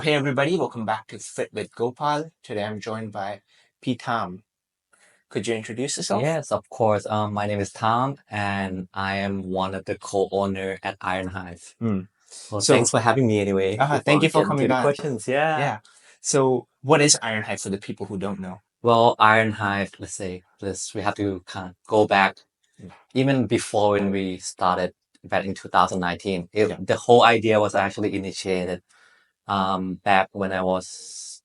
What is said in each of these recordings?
Hey everybody, welcome back to Fit with Gopal. Today I'm joined by Tham. Could you introduce yourself? Yes, of course. My name is Tom, and I am one of the co-owner at IronHive. Hmm. Well, So, thanks for having me anyway. Before thank we you for get into coming the on. questions, yeah. Yeah. So, what is IronHive for the people who don't know? Well, IronHive, we have to kind of go back Mm. even before when we started back in 2019. Yeah. The whole idea was actually initiated back when I was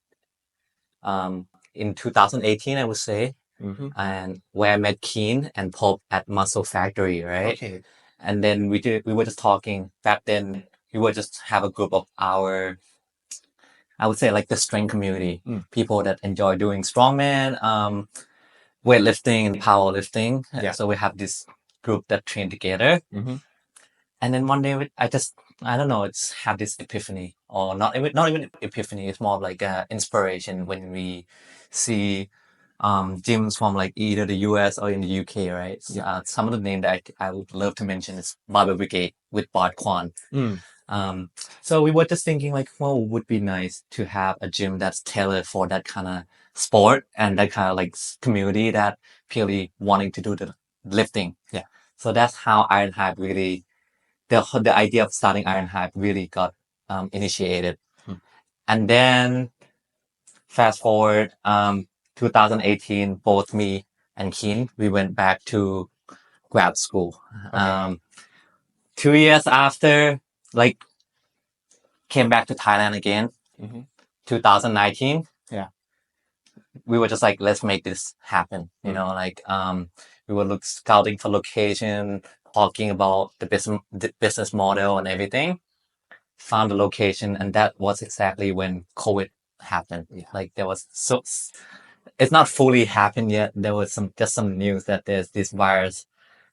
in 2018, I would say, Mm-hmm. and where I met Keen and Pope at Muscle Factory, right? Okay. And then we were just talking back then. We were just have a group of our, I would say, like the strength community, Mm. people that enjoy doing strongman, weightlifting and powerlifting. Yeah. So we have this group that train together. Mm-hmm. And then one day I don't know, it's had this epiphany, or not even epiphany. It's more of like inspiration when we see gyms from like either the US or in the UK, right? Yeah. Some of the name that I would love to mention is Barbell Brigade with Bart Kwan. Mm. Um, so we were just thinking like, well, it would be nice to have a gym that's tailored for that kind of sport and that kind of like community that purely wanting to do the lifting. Yeah. So that's how IronHive really, the idea of starting IronHive really got initiated. Mm. And then fast forward, 2018, both me and Keen, we went back to grad school. Okay. 2 years after, like, came back to Thailand again, Mm-hmm. 2019. Yeah. We were just like, let's make this happen. We were scouting for location, talking about the business model and everything. Found the location, and that was exactly when COVID happened. Yeah. Like it's not fully happened yet. There was just some news that there's this virus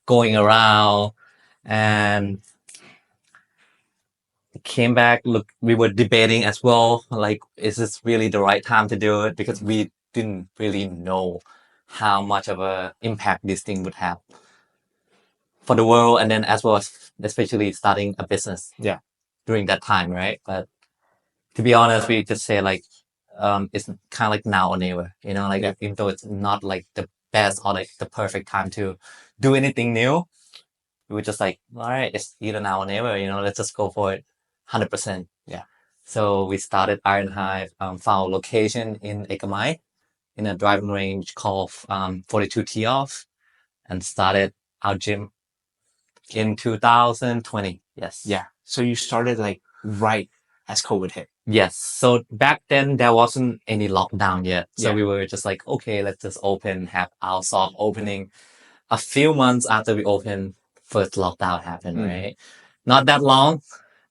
going around, and came back. Look, we were debating as well. Like, is this really the right time to do it? Because we didn't really know how much of a impact this thing would have for the world, and then as well as especially starting a business. Yeah. During that time, right? But to be honest, we just say like, it's kind of like now or never. Like Yeah. even though it's not like the best or like the perfect time to do anything new, we were just like, all right, it's either now or never. Let's just go for it, 100%. Yeah. So we started IronHive, found a location in Ekamai in a driving range called 42 Tee Off, and started our gym in 2020. Yes. Yeah. So you started like right as COVID hit. Yes. So back then there wasn't any lockdown yet. So Yeah. we were just like, okay, let's just have our soft opening. A few months after we opened, first lockdown happened, Mm. right? Not that long,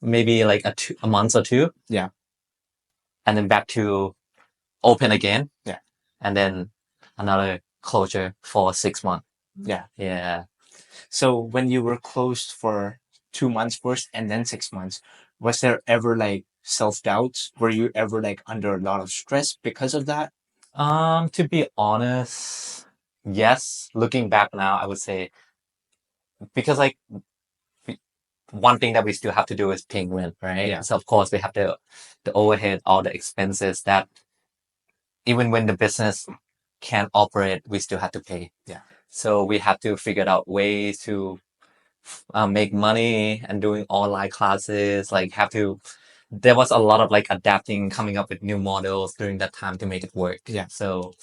maybe like a month or two. Yeah. And then back to open again. Yeah. And then another closure for 6 months. Yeah. Yeah. So when you were closed for 2 months first and then 6 months, was there ever like self-doubts? Were you ever like under a lot of stress because of that? To be honest, yes. Looking back now, I would say because like one thing that we still have to do is paying rent, right? Yeah. So of course we have the overhead, all the expenses that even when the business can't operate, we still have to pay. Yeah. So we have to figure out ways to make money and doing online classes. There was a lot of like adapting, coming up with new models during that time to make it work. Yeah. So,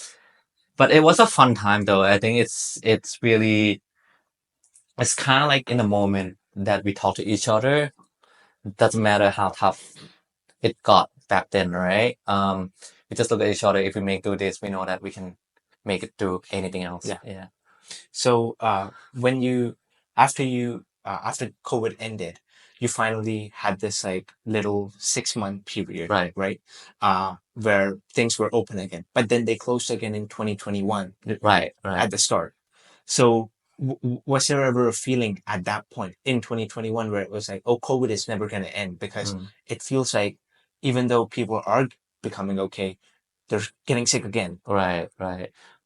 but it was a fun time though. I think it's really, it's kind of like in the moment that we talk to each other. It doesn't matter how tough it got back then, right? We just look at each other. If we make do this, we know that we can make it through anything else. Yeah. Yeah. So when after COVID ended, you finally had this like little 6-month period, Right. right? Where things were open again, but then they closed again in 2021 Right. at the start. So was there ever a feeling at that point in 2021 where it was like, oh, COVID is never going to end? Because it feels like even though people are becoming okay, they're getting sick again. Right.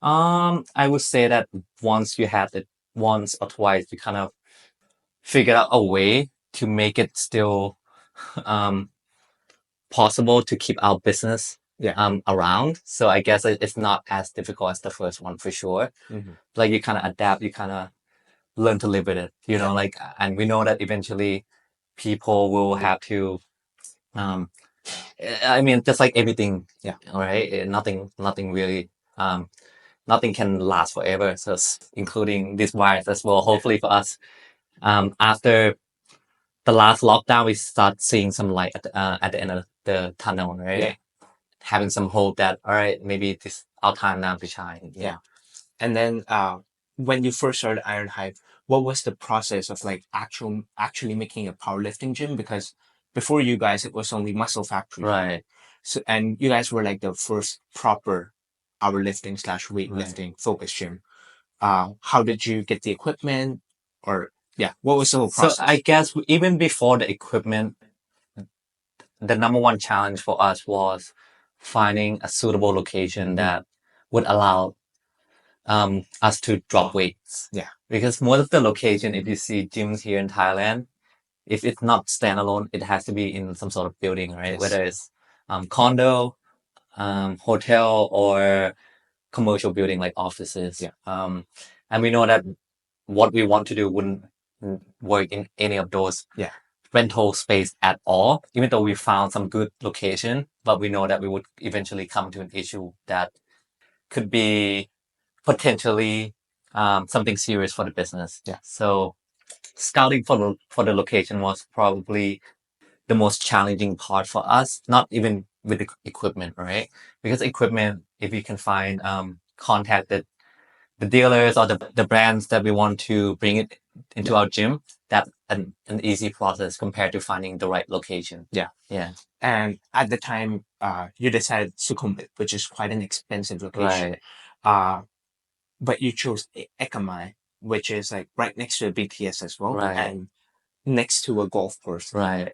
I would say that once you had it once or twice, you kind of figured out a way to make it still, um, possible to keep our business Yeah. around. So I guess it's not as difficult as the first one for sure. Mm-hmm. Like you kind of adapt, you kind of learn to live with it, you know, like, and we know that eventually people will have to, I mean, just like everything, Yeah. all right, nothing really, nothing can last forever. So including this virus as well. Hopefully for us, after the last lockdown, we start seeing some light at the end of the tunnel, right? Yeah. Having some hope that, all right, maybe this our time now to shine. Yeah. And then when you first started IronHive, what was the process of like actually making a powerlifting gym? Because before you guys, it was only Muscle Factory. Right. So, and you guys were like the first proper powerlifting slash weightlifting focus gym. How did you get the equipment? Or yeah, what was the whole So process? I guess even before the equipment, the number one challenge for us was finding a suitable location that would allow us to drop weights. Yeah. Because most of the location, if you see gyms here in Thailand, if it's not standalone, it has to be in some sort of building, right? Yes. Whether it's condo, hotel, or commercial building like offices. Yeah. And we know that what we want to do wouldn't work in any of those Yeah. rental space at all, even though we found some good location, but we know that we would eventually come to an issue that could be potentially something serious for the business. Yeah. So scouting for the location was probably the most challenging part for us, not even with the equipment, right? Because equipment, if you can find contact the dealers or the brands that we want to bring it into our gym, that's an easy process compared to finding the right location. Yeah. Yeah. And at the time, you decided Sukhumvit, which is quite an expensive location. Right. But you chose Ekamai, which is like right next to a BTS as well, Right. and next to a golf course. Right.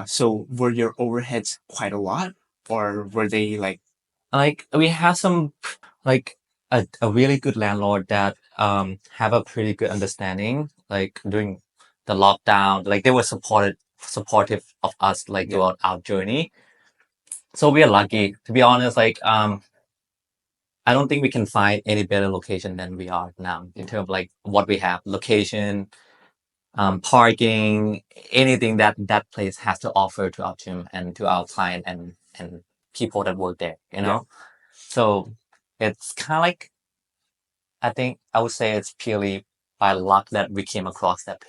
So were your overheads quite a lot, or were they like we have some like a really good landlord that have a pretty good understanding like during the lockdown, like they were supportive of us like throughout our journey. So we are lucky, to be honest. Like I don't think we can find any better location than we are now in terms of like what we have, location, parking, anything that place has to offer to our gym and to our client and people that work there, you know? So it's kind of like, I think I would say it's purely by luck that we came across that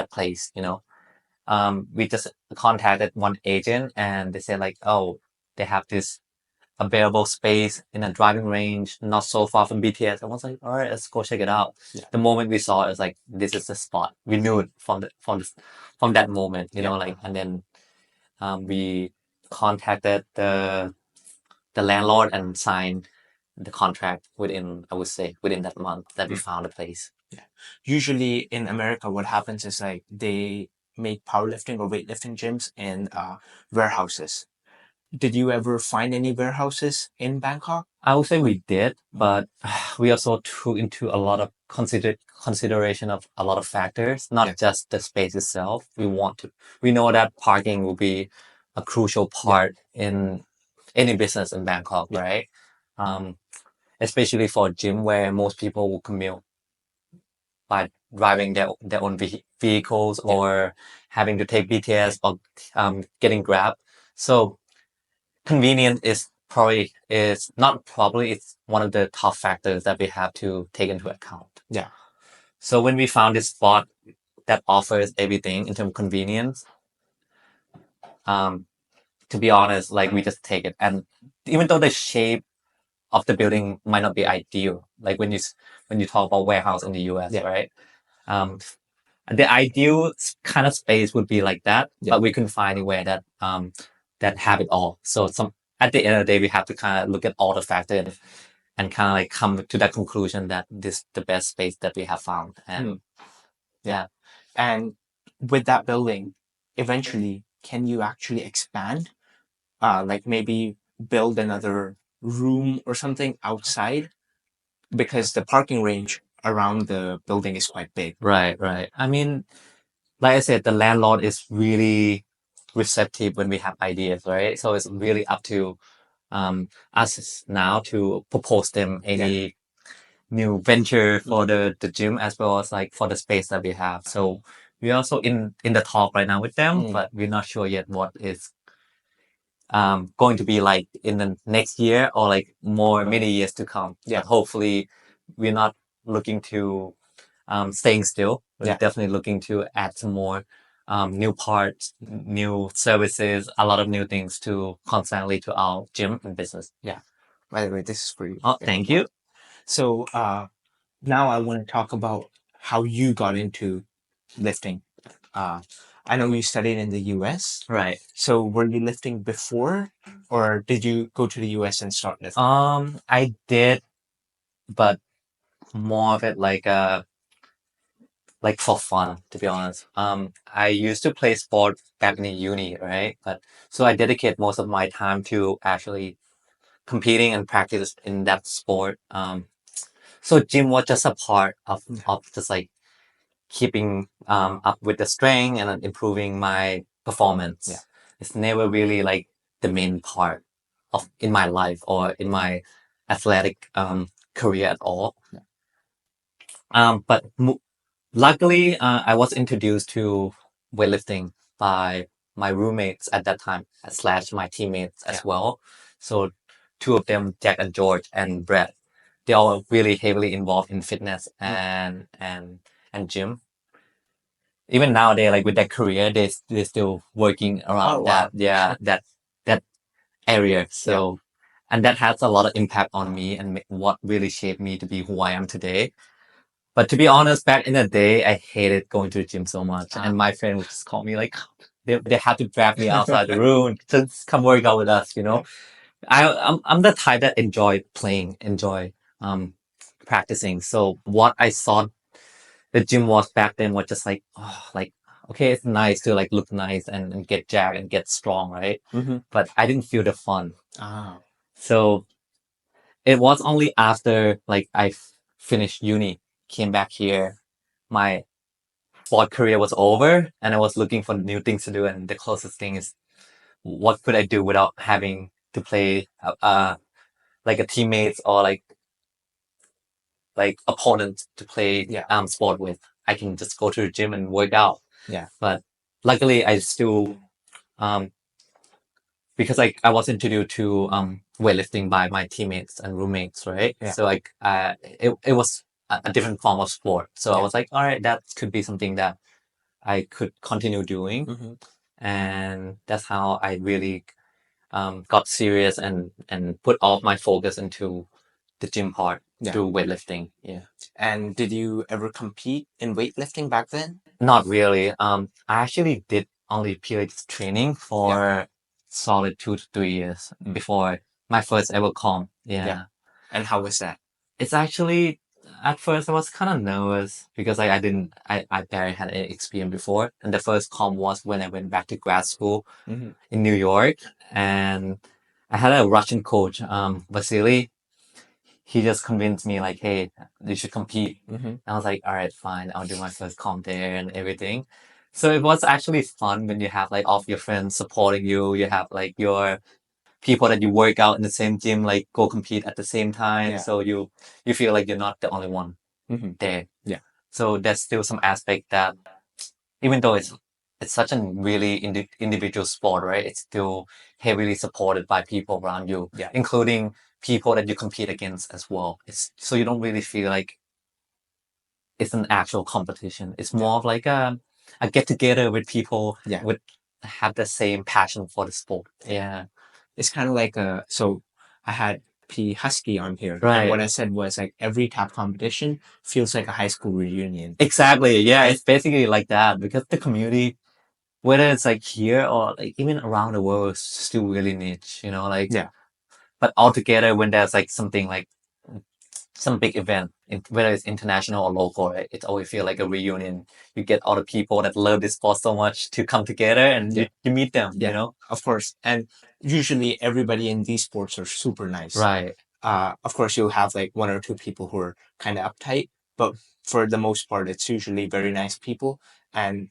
place, you know? We just contacted one agent and they said like, oh, they have this available space in a driving range, not so far from BTS. I was like, all right, let's go check it out. Yeah. The moment we saw it, it's like, this is the spot. We knew it from that moment, you know, like, and then we contacted the landlord and signed the contract within, I would say, within that month that we found a place. Yeah. Usually in America, what happens is like they make powerlifting or weightlifting gyms in warehouses. Did you ever find any warehouses in Bangkok? I would say we did, but we also took into a lot of consideration of a lot of factors, not just the space itself. We know that parking will be a crucial part in any business in Bangkok, right? Especially for a gym where most people will commute by driving their own vehicles or having to take BTS or getting Grab. So convenience it's one of the top factors that we have to take into account. Yeah. So when we found this spot that offers everything in terms of convenience, to be honest, like we just take it. And even though the shape of the building might not be ideal, like when you talk about warehouse in the US, right? The ideal kind of space would be like that, but we couldn't find anywhere that have it all. So at the end of the day, we have to kind of look at all the factors and kind of like come to that conclusion that this is the best space that we have found. And yeah. And with that building, eventually, can you actually expand? Like maybe build another room or something outside? Because the parking range around the building is quite big. Right. I mean, like I said, the landlord is really receptive when we have ideas, right? So it's really up to us now to propose them any new venture for the gym as well as like for the space that we have. So we're also in the talk right now with them, but we're not sure yet what is going to be like in the next year or like more many years to come. Yeah. But hopefully we're not looking to staying still. We're definitely looking to add some more new parts, new services, a lot of new things to constantly to our gym and business. Yeah. By the way, this is for you. Oh, thank you. So now I want to talk about how you got into lifting. I know you studied in the US. Right. So were you lifting before, or did you go to the US and start lifting? I did, but more of it like for fun, to be honest. I used to play sport back in the uni, right? But so I dedicate most of my time to actually competing and practice in that sport. So gym was just a part of just like keeping up with the strength and improving my performance. Yeah. It's never really like the main part of in my life or in my athletic career at all. But luckily, I was introduced to weightlifting by my roommates at that time, slash my teammates as well. So two of them, Jack and George and Brett, they all really heavily involved in fitness and gym. Even nowadays, like with their career, they're still working around that area. So, and that has a lot of impact on me and what really shaped me to be who I am today. But to be honest, back in the day, I hated going to the gym so much. And my friend would just call me like, they had to drag me outside the room, just come work out with us, you know? I'm the type that enjoy practicing. So what I thought the gym was back then was just like, oh, like, okay, it's nice to like look nice and get jacked and get strong, right? But I didn't feel the fun. So it was only after like I finished uni, came back here, my sport career was over, and I was looking for new things to do. And the closest thing is, what could I do without having to play like a teammates or like opponents to play sport with? I can just go to the gym and work out. Yeah. But luckily, I still because like I was introduced to weightlifting by my teammates and roommates, right? Yeah. So like it was a different form of sport. So I was like, all right, that could be something that I could continue doing, and that's how I really got serious and put all of my focus into the gym part through weightlifting. Yeah. And did you ever compete in weightlifting back then? Not really. I actually did only Pilates training for solid 2 to 3 years before my first ever comp. Yeah. And how was that? It's actually at first I was kind of nervous because I barely had any experience before. And the first comp was when I went back to grad school in New York, and I had a Russian coach, Vasily. He just convinced me like, hey, you should compete. And I was like, all right, fine, I'll do my first comp there and everything. So it was actually fun when you have like all of your friends supporting you. You have like your people that you work out in the same gym, like go compete at the same time. So you feel like you're not the only one there. Yeah. So there's still some aspect that even though it's such a really individual sport, right? It's still heavily supported by people around you, including people that you compete against as well. It's so you don't really feel like it's an actual competition. It's more of like a get together with people with have the same passion for the sport. Yeah. It's kind of like so I had P Husky on here. Right. And what I said was like every tap competition feels like a high school reunion. Exactly. Yeah, it's basically like that because the community, whether it's like here or like even around the world, is still really niche, you know, like but altogether when there's like something like some big event, whether it's international or local, right, it always feel like a reunion. You get all the people that love this sport so much to come together and you meet them, you know? Of course. And usually everybody in these sports are super nice. Right. Of course, you'll have like one or two people who are kind of uptight, but for the most part, it's usually very nice people. And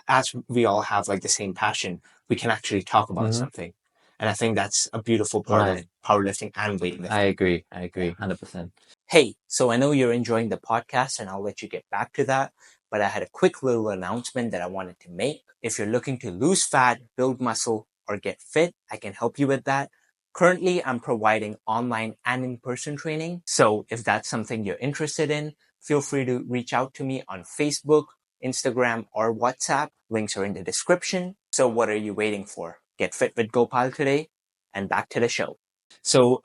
as we all have like the same passion, we can actually talk about something. And I think that's a beautiful part of powerlifting and weightlifting. I agree. 100%. Hey, so I know you're enjoying the podcast and I'll let you get back to that, but I had a quick little announcement that I wanted to make. If you're looking to lose fat, build muscle, or get fit, I can help you with that. Currently, I'm providing online and in-person training. So if that's something you're interested in, feel free to reach out to me on Facebook, Instagram, or WhatsApp. Links are in the description. So what are you waiting for? Get fit with Gopal today, and back to the show. So,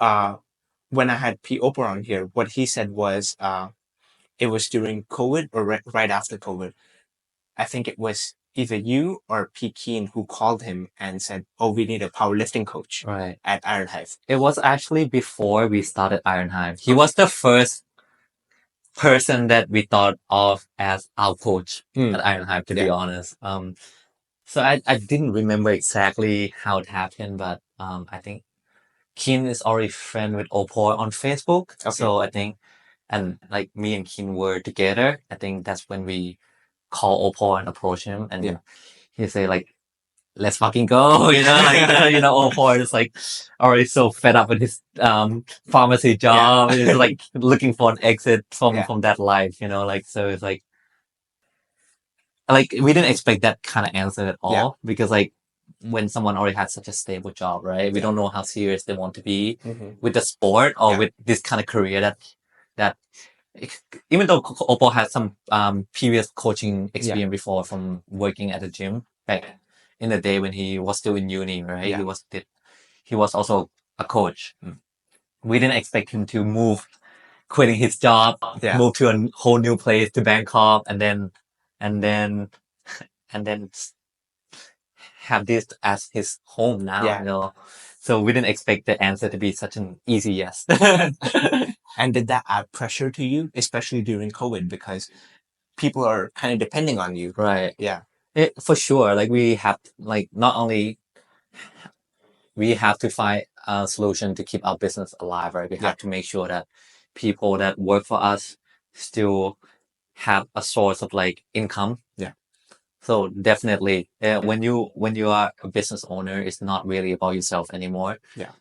when I had P. Oprah on here, what he said was it was during COVID or right after COVID. I think it was either you or P. Keen who called him and said, "Oh, we need a powerlifting coach at IronHive." It was actually before we started IronHive. He was the first person that we thought of as our coach at IronHive, to be honest. So I didn't remember exactly how it happened, but I think Keen is already friend with Opal on Facebook. So I think, and like me and Keen were together. I think that's when we call Opal and approach him, and he say like, "Let's fucking go," Opal is like already so fed up with his pharmacy job. He's like looking for an exit from that life, like so it's like we didn't expect that kind of answer at all because like when someone already has such a stable job, right? We don't know how serious they want to be with the sport or with this kind of career that even though Opal had some previous coaching experience before from working at a gym back in the day when he was still in uni, right? He was also a coach. We didn't expect him to move, quitting his job, move to a whole new place to Bangkok, and then and then and then have this as his home now. So we didn't expect the answer to be such an easy yes. And did that add pressure to you, especially during COVID, because people are kind of depending on you? Right. Yeah. For sure. Like we have, like not only we have to find a solution to keep our business alive, right? We have to make sure that people that work for us still have a source of like income. Yeah. So definitely, when you are a business owner, it's not really about yourself anymore. Yeah.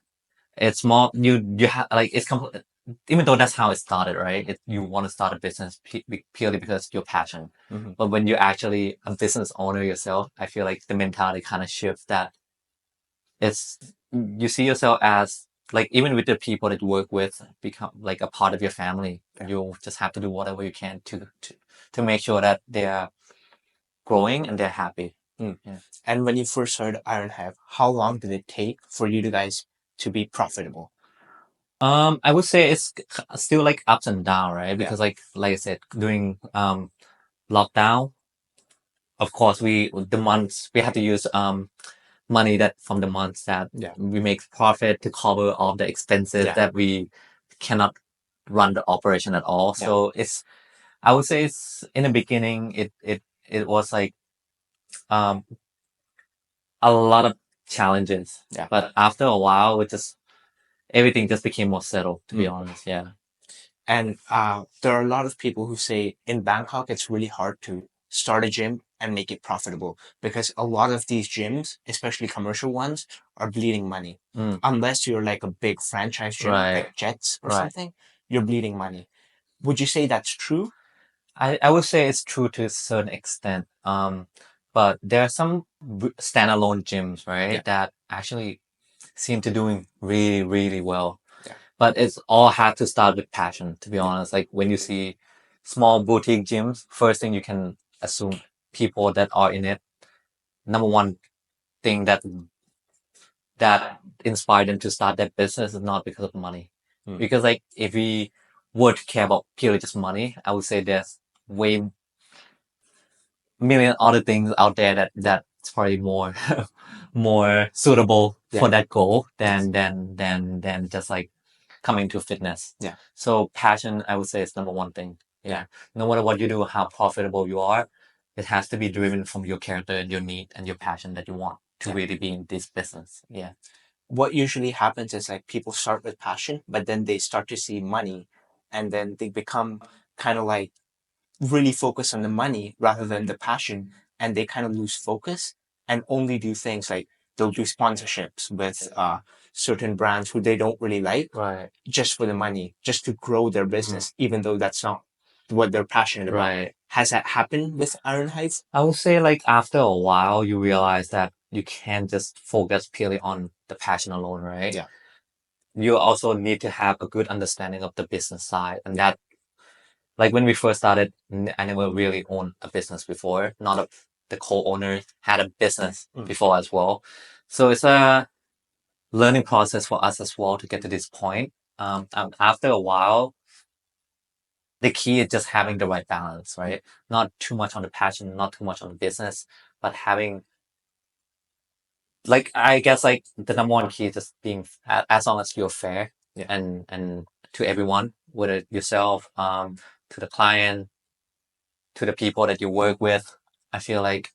It's more you have like even though that's how it started, right? You want to start a business purely because it's your passion. But when you're actually a business owner yourself, I feel like the mentality kind of shifts that it's you see yourself as like even with the people that you work with become like a part of your family. You just have to do whatever you can to make sure that they're growing and they're happy. Yeah. And when you first started IronHive, how long did it take for you guys to be profitable? I would say it's still like ups and down, right? Because like I said, during lockdown, of course we had to use money that from the months that we make profit to cover all the expenses that we cannot run the operation at all. So I would say it's in the beginning it was like um a lot of challenges. But after a while everything just became more settled, to be honest. Yeah. And there are a lot of people who say in Bangkok, it's really hard to start a gym and make it profitable because a lot of these gyms, especially commercial ones, are bleeding money. Unless you're like a big franchise gym, like Jets or something, you're bleeding money. Would you say that's true? I would say it's true to a certain extent. But there are some standalone gyms, right, that actually seem to doing really, really well. But it's all had to start with passion, to be honest. Like when you see small boutique gyms, first thing you can assume people that are in it. Number one thing that inspired them to start that business is not because of money. Because like if we were to care about purely just money, I would say there's way million other things out there that's probably more more suitable for that goal than just like coming to fitness. So passion, I would say, is number one thing. No matter what you do, how profitable you are, it has to be driven from your character and your need and your passion that you want to really be in this business. What usually happens is like people start with passion, but then they start to see money and then they become kind of like really focused on the money rather than the passion. and they kind of lose focus and only do things like they'll do sponsorships with certain brands who they don't really like Right. just for the money, just to grow their business, even though that's not what they're passionate about. Right. Has that happened with IronHive? I would say like after a while you realize that you can't just focus purely on the passion alone, right? Yeah. You also need to have a good understanding of the business side, and that, like when we first started, I never really owned a business before. Not a, the co-owner had a business before as well. So it's a learning process for us as well to get to this point. And after a while, the key is just having the right balance, right? Not too much on the passion, not too much on the business, but having, like, I guess like the number one key is just being as long as you're fair and to everyone, whether yourself, to the client, to the people that you work with. I feel like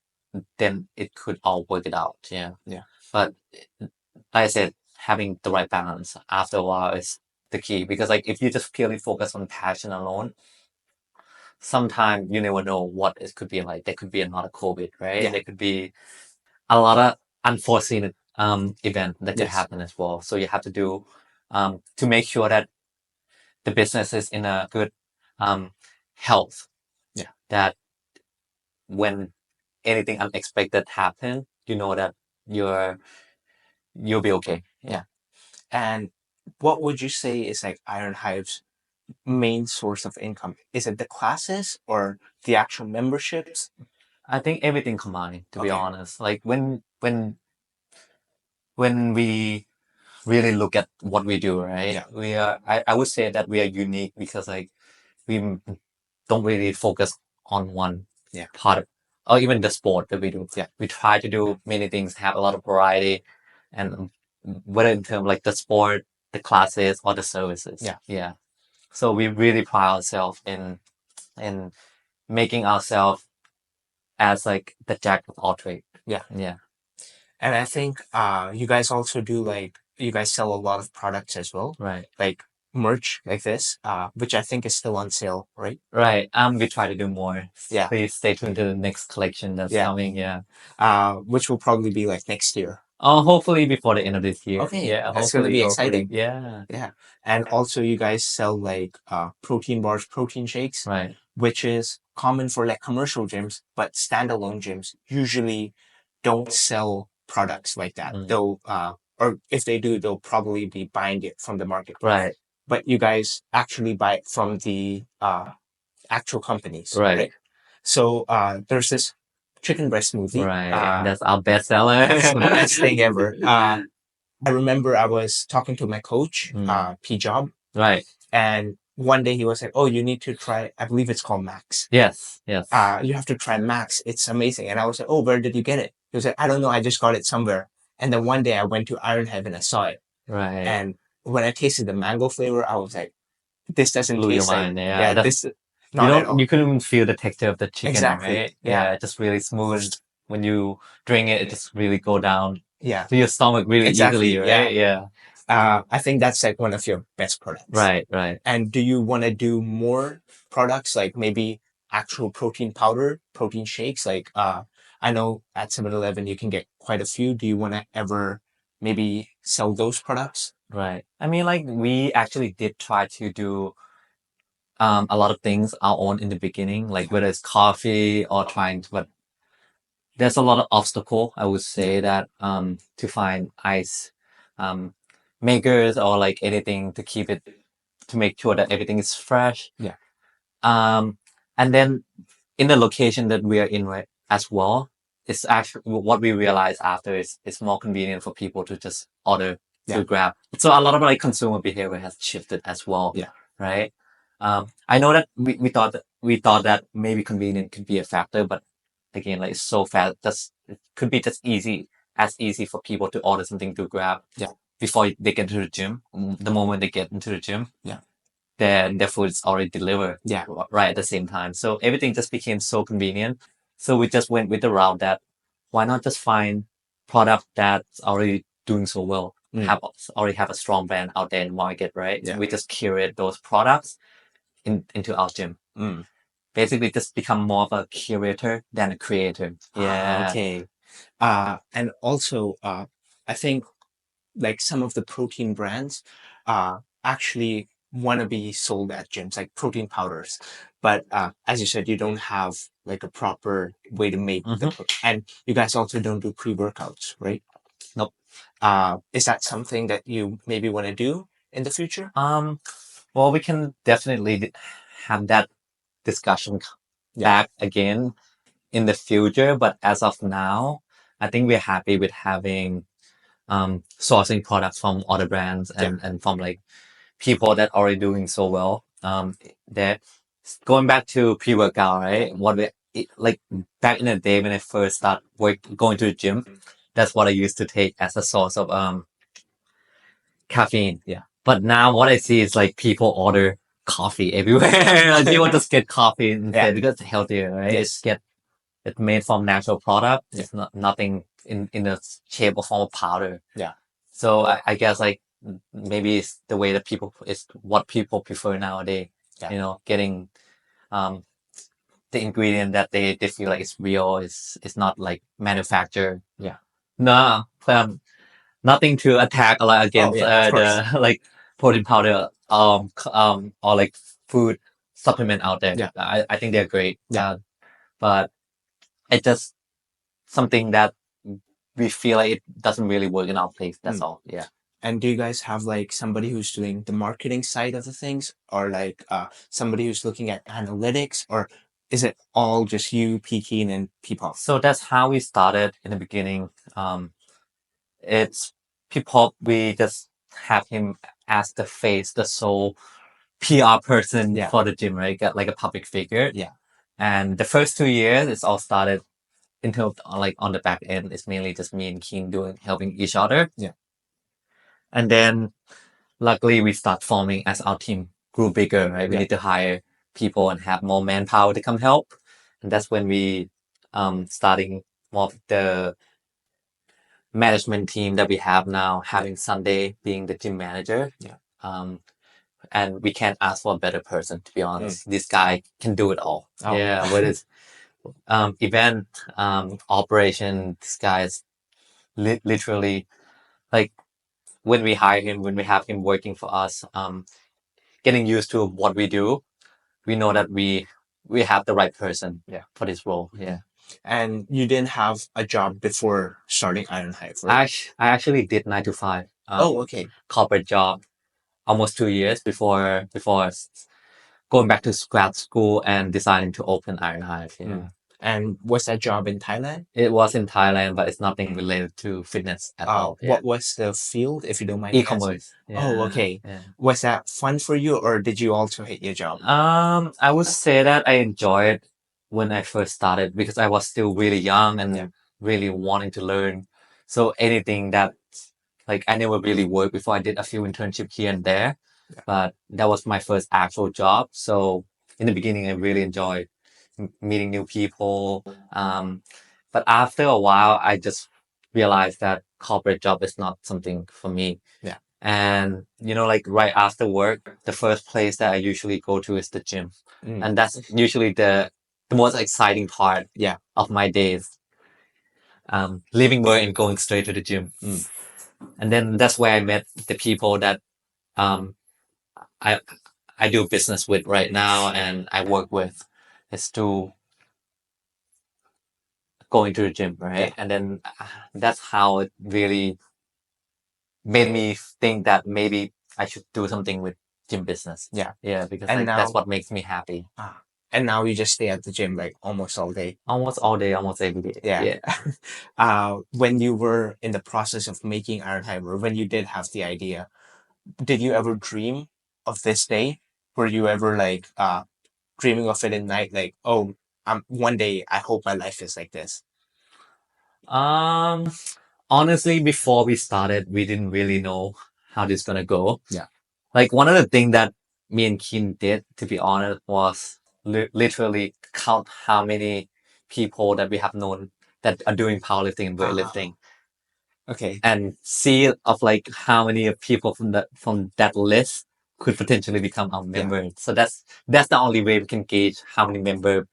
then it could all work it out. Yeah. Yeah. But like I said, having the right balance after a while is the key, because like if you just purely focus on passion alone, sometimes you never know what it could be. Like there could be another COVID, right? Yeah. There could be a lot of unforeseen event that could Yes. happen as well. So you have to do to make sure that the business is in a good health. Yeah. That when anything unexpected happen, you know that you'll be okay. Yeah. And what would you say is like IronHive's main source of income? Is it the classes or the actual memberships? I think everything combined, to be Okay. honest. Like when we really look at what we do, right? Yeah. We are I would say that we are unique because like we don't really focus on one part of, or even the sport that we do. Yeah. We try to do many things, have a lot of variety, and whether in terms like the sport, the classes, or the services. Yeah. Yeah. So we really pride ourselves in making ourselves as like the jack of all trades. Yeah. Yeah. And I think you guys also do like you guys sell a lot of products as well. Right. Like merch like this, which I think is still on sale, right? Right. We try to do more. Yeah. Please stay tuned to the next collection that's coming. Yeah. Which will probably be like next year. Oh, hopefully before the end of this year. Okay. Yeah. That's gonna Hopefully. be exciting. Yeah. Yeah. And also you guys sell like protein bars, protein shakes, Right. which is common for like commercial gyms, but standalone gyms usually don't sell products like that. They'll or if they do, they'll probably be buying it from the market. Right. But you guys actually buy it from the actual companies, right? So there's this chicken breast smoothie. Right. That's our best seller. That's the best thing ever. I remember I was talking to my coach, P Job, Right. and one day he was like, "Oh, you need to try. I believe it's called Max. Yes. Yes. You have to try Max. It's amazing." And I was like, "Oh, where did you get it?" He was like, "I don't know. I just got it somewhere." And then one day I went to IronHive and I saw it. Right. And when I tasted the mango flavor, I was like, "This doesn't Blew your taste like mind. Yeah. this." Not you at don't. all. You couldn't even feel the texture of the chicken. Exactly. Right. Yeah. It's just really smooth. When you drink it, it just really go down Yeah. to your stomach really Exactly. easily. Right. Yeah. I think that's like one of your best products. Right. Right. And do you want to do more products like maybe actual protein powder, protein shakes? Like I know at 7-Eleven you can get quite a few. Do you want to ever maybe sell those products? Right. I mean, like we actually did try to do a lot of things our own in the beginning, like whether it's coffee or trying to, but there's a lot of obstacle, I would say, that to find ice um makers or like anything to keep it, to make sure that everything is fresh. Yeah. And then in the location that we are in right as well, it's actually what we realized after is it's more convenient for people to just order to grab. So a lot of like consumer behavior has shifted as well. Yeah. Right. I know that we thought that maybe convenience could be a factor, but again, like it's so fast. It could be just easy for people to order something to grab. Yeah. Before they get to the gym. The moment they get into the gym. Yeah. Then their food is already delivered. Yeah. Right at the same time. So everything just became so convenient. So we just went with the route that why not just find product that's already doing so well, already have a strong brand out there in the market, right? Yeah. We just curate those products into our gym. basically just become more of a curator than a creator. Yeah. Okay. And also, I think like some of the protein brands actually want to be sold at gyms, like protein powders. But as you said, you don't have like a proper way to make the and you guys also don't do pre-workouts, right? Nope. Is that something that you maybe want to do in the future? Well, we can definitely have that discussion back again in the future, but as of now, I think we're happy with having sourcing products from other brands and from like people that already doing so well. That going back to pre-workout, right? Like back in the day when I first started going to the gym, that's what I used to take as a source of caffeine. Yeah. But now what I see is like people order coffee everywhere. Like, people just get coffee instead because it's healthier, right? It's made from natural product. It's not nothing in the shape or form of powder. Yeah. So I guess like maybe it's the way that it's what people prefer nowadays. Yeah. You know, getting the ingredient that they feel like it's real. It's not like manufactured. Yeah. No, nothing to attack a lot against the like protein powder or like food supplement out there. Yeah. I think they're great. Yeah. But it's just something that we feel like it doesn't really work in our place. That's all. Yeah. And do you guys have like somebody who's doing the marketing side of the things, or like somebody who's looking at analytics, or is it all just you, Peking, and Peepop? So that's how we started in the beginning. It's Peepop. We just have him as the face, the sole PR person for the gym, right? Got like a public figure. Yeah. And the first 2 years, it's all started until like on the back end. It's mainly just me and King helping each other. Yeah. And then luckily we start forming as our team grew bigger, right? We need to hire people and have more manpower to come help. And that's when we starting more of the management team that we have now, having Sunday being the gym manager. Yeah. And we can't ask for a better person, to be honest. This guy can do it all. Oh. Yeah, with his event operation, this guy is literally like when we hire him, when we have him working for us, getting used to what we do, we know that we have the right person for this role. Yeah. And you didn't have a job before starting IronHive, right? I actually did 9 to 5. Okay. Corporate job, almost 2 years before going back to grad school and deciding to open IronHive. Yeah. And was that job in Thailand? It was in Thailand, but it's nothing related to fitness at all. What was the field, if you don't mind? E-commerce. Oh, okay. Yeah. Was that fun for you, or did you also hate your job? I would say that I enjoyed when I first started because I was still really young and really wanting to learn. So anything that like I never really worked before. I did a few internships here and there, but that was my first actual job. So in the beginning, I really enjoyed meeting new people. But after a while, I just realized that corporate job is not something for me. Yeah. And like right after work, the first place that I usually go to is the gym, and that's usually the most exciting part of my days. Leaving work and going straight to the gym. And then that's where I met the people that I do business with right now and I work with. Is to going to the gym, right? And then that's how it really made me think that maybe I should do something with gym business. Yeah, because And that's now- what makes me happy. And now you just stay at the gym like almost all day. Almost all day, almost every day. Yeah. When you were in the process of making IronHive, or when you did have the idea, did you ever dream of this day? Were you ever like dreaming of it at night, like, oh, one day I hope my life is like this? Honestly, before we started, we didn't really know how this is gonna go. Yeah. Like one of the things that me and Kin did, to be honest, was literally count how many people that we have known that are doing powerlifting and weightlifting. Okay. And see of like how many people from that list could potentially become our member. So that's the only way we can gauge how many members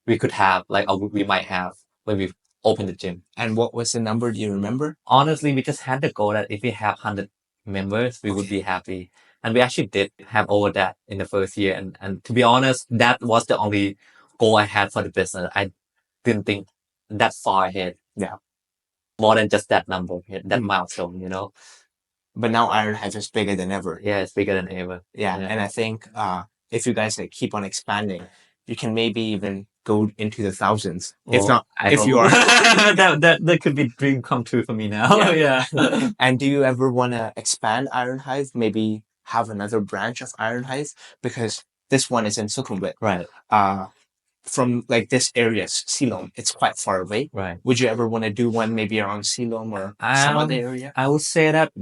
we could have, like, or we might have when we open the gym. And what was the number? Do you remember? Honestly, we just had the goal that if we have 100 members, we would be happy. And we actually did have over that in the first year. And to be honest, that was the only goal I had for the business. I didn't think that far ahead. Yeah. More than just that number, that milestone, you know. But now IronHive is bigger than ever. Yeah, it's bigger than ever. Yeah. And I think if you guys like keep on expanding, you can maybe even go into the thousands. Well, if not, if hope. you are. that could be dream come true for me now. Yeah. And do you ever want to expand IronHive? Maybe have another branch of IronHive? Because this one is in Sukhumvit. Right. From like this area, Silom, it's quite far away. Right. Would you ever want to do one maybe around Silom or some other area? I would say that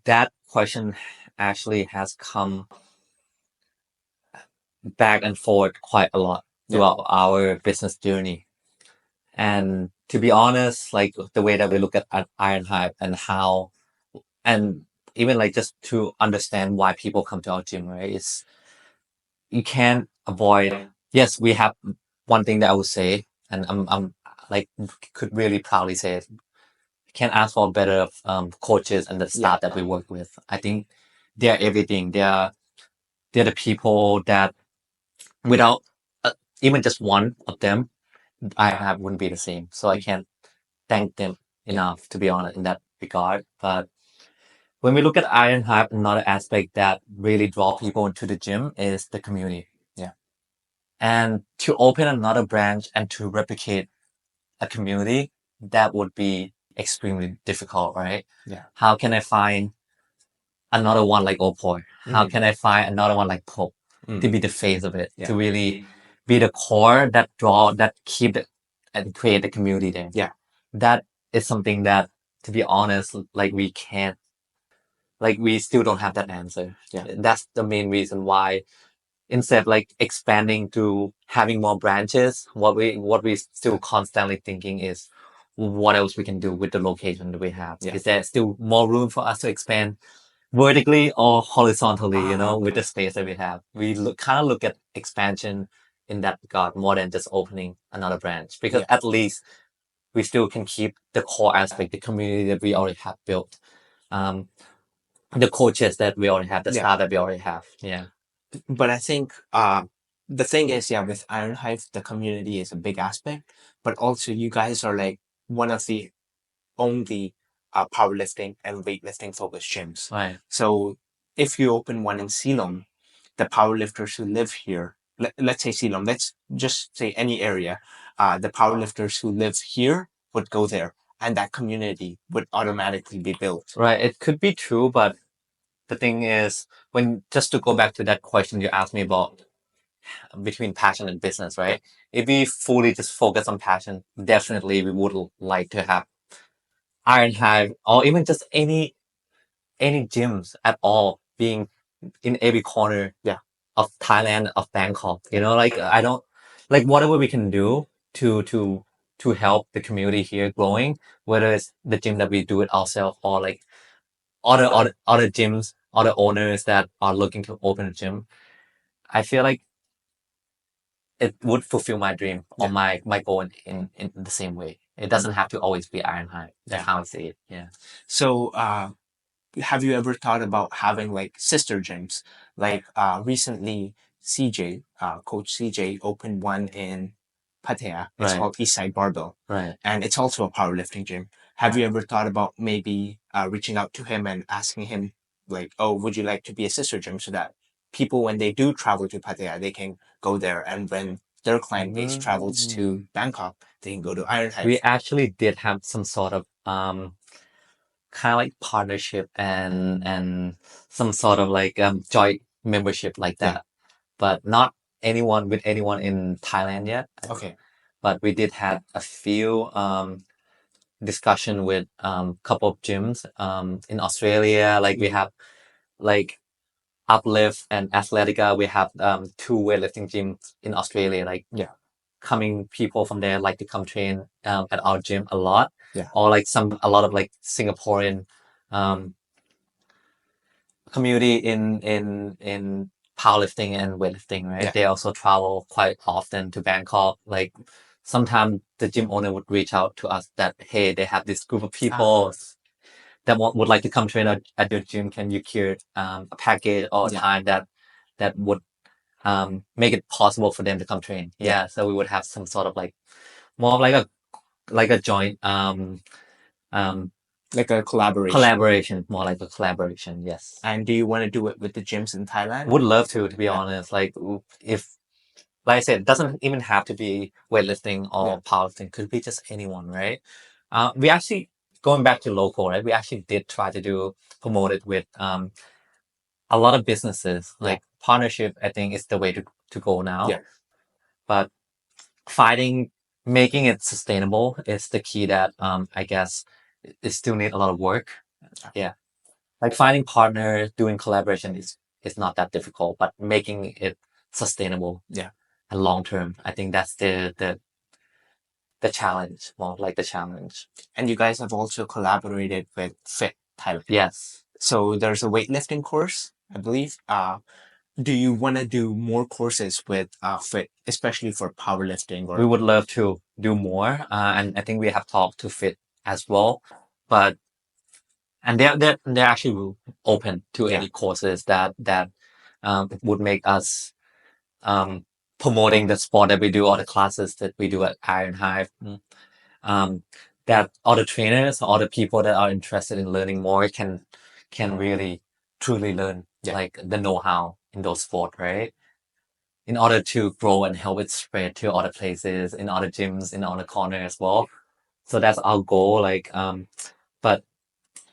that question actually has come back and forth quite a lot throughout our business journey. And to be honest, like the way that we look at IronHive and how, and even like just to understand why people come to our gym, right? Is you can't avoid. Yes, we have one thing that I would say, and I'm like could really proudly say it. Can't ask for better coaches and the staff that we work with. I think they're everything. They're the people that without even just one of them, I wouldn't be the same. So I can't thank them enough, to be honest, in that regard. But when we look at IronHive, another aspect that really draw people into the gym is the community. Yeah. And to open another branch and to replicate a community, that would be extremely difficult, right? Yeah. How can I find another one like Opoy? How can I find another one like Pope to be the face of it, to really be the core that keep it and create the community there? Yeah. That is something that, to be honest, like we can't, like we still don't have that answer. Yeah. That's the main reason why instead like expanding to having more branches, what we still constantly thinking is what else we can do with the location that we have. Is there still more room for us to expand vertically or horizontally, with the space that we have? We kind of look at expansion in that regard more than just opening another branch, because at least we still can keep the core aspect, the community that we already have built, the coaches that we already have, the staff that we already have. Yeah. But I think the thing is, with IronHive, the community is a big aspect, but also you guys are like one of the only powerlifting and weightlifting focused gyms. Right. So if you open one in Silom, the powerlifters who live here, let's say Silom, let's just say any area, the powerlifters who live here would go there, and that community would automatically be built. Right. It could be true, but the thing is, just to go back to that question you asked me about between passion and business, right? If we fully just focus on passion, definitely we would like to have IronHive or even just any gyms at all being in every corner of Thailand, of Bangkok. I don't like whatever we can do to help the community here growing, whether it's the gym that we do it ourselves or like other gyms, other owners that are looking to open a gym. I feel like it would fulfill my dream or my goal in the same way. It doesn't have to always be IronHive. That's how I see it. Yeah. So, have you ever thought about having like sister gyms? Like recently, CJ, Coach CJ, opened one in Pattaya. It's called Eastside Barbell. Right. And it's also a powerlifting gym. Have you ever thought about maybe reaching out to him and asking him, like, oh, would you like to be a sister gym, so that people, when they do travel to Pattaya, they can go there, and when their client base travels to Bangkok, they can go to IronHive? We actually did have some sort of kind of like partnership and some sort of like joint membership like that, but not with anyone in Thailand yet. Okay. But we did have a few discussion with couple of gyms in Australia. Like we have like Uplift and Athletica. We have two weightlifting gyms in Australia. Like coming people from there like to come train at our gym a lot. Yeah. Or like a lot of like Singaporean community in powerlifting and weightlifting, right? Yeah. They also travel quite often to Bangkok. Like sometimes the gym owner would reach out to us that, hey, they have this group of people that would like to come train at your gym. Can you curate a package or a Yeah. time that would make it possible for them to come train? Yeah. So we would have some sort of like more of like a joint Like a collaboration. more like a collaboration. Yes. And do you want to do it with the gyms in Thailand? Would love to be Yeah. honest. Like if, like I said, it doesn't even have to be weightlifting or Yeah. powerlifting. Could be just anyone, right? We actually going back to local, right? We actually did try to promote it with a lot of businesses. Yeah. Like partnership, I think is the way to go now. Yeah. But making it sustainable is the key that I guess it still need a lot of work. Yeah. Like finding partners, doing collaboration is not that difficult, but making it sustainable. Yeah. And long term, I think that's the challenge, more like the challenge. And you guys have also collaborated with Fit Thailand. Yes. So there's a weightlifting course, I believe. Do you want to do more courses with Fit, especially for powerlifting? We would love to do more, and I think we have talked to Fit as well, but and they're actually open to any courses that would make us promoting the sport that we do or the classes that we do at IronHive. That other trainers or other people that are interested in learning more can really truly learn like the know-how in those sport, right? In order to grow and help it spread to other places, in other gyms, in other corners as well. So that's our goal. Like, but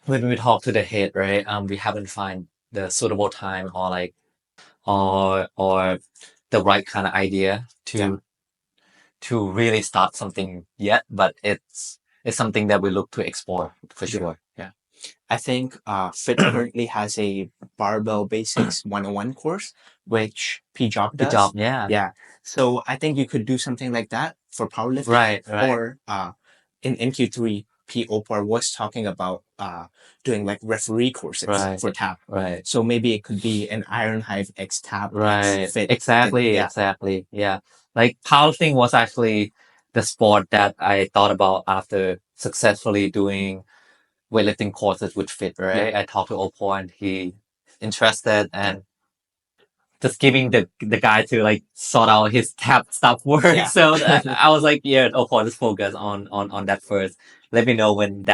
when we talk to the head, right, we haven't find the suitable time or like, or the right kind of idea to really start something yet. But it's something that we look to explore for sure. Yeah. I think Fit currently has a barbell basics 101 course, which P-Job does. P-Job, yeah. Yeah. So I think you could do something like that for powerlifting. Right. Or in Q3, P. Opar was talking about doing like referee courses for tap. Right. So maybe it could be an IronHive X tap. Right. X Fit. Exactly. Exactly. Yeah. Like powerlifting was actually the sport that I thought about after successfully doing weightlifting courses with Fit, right? I talked to Opal and he interested and just giving the guy to like sort out his tap stuff work. Yeah. So I was like, yeah, Opal, just focus on that first. Let me know when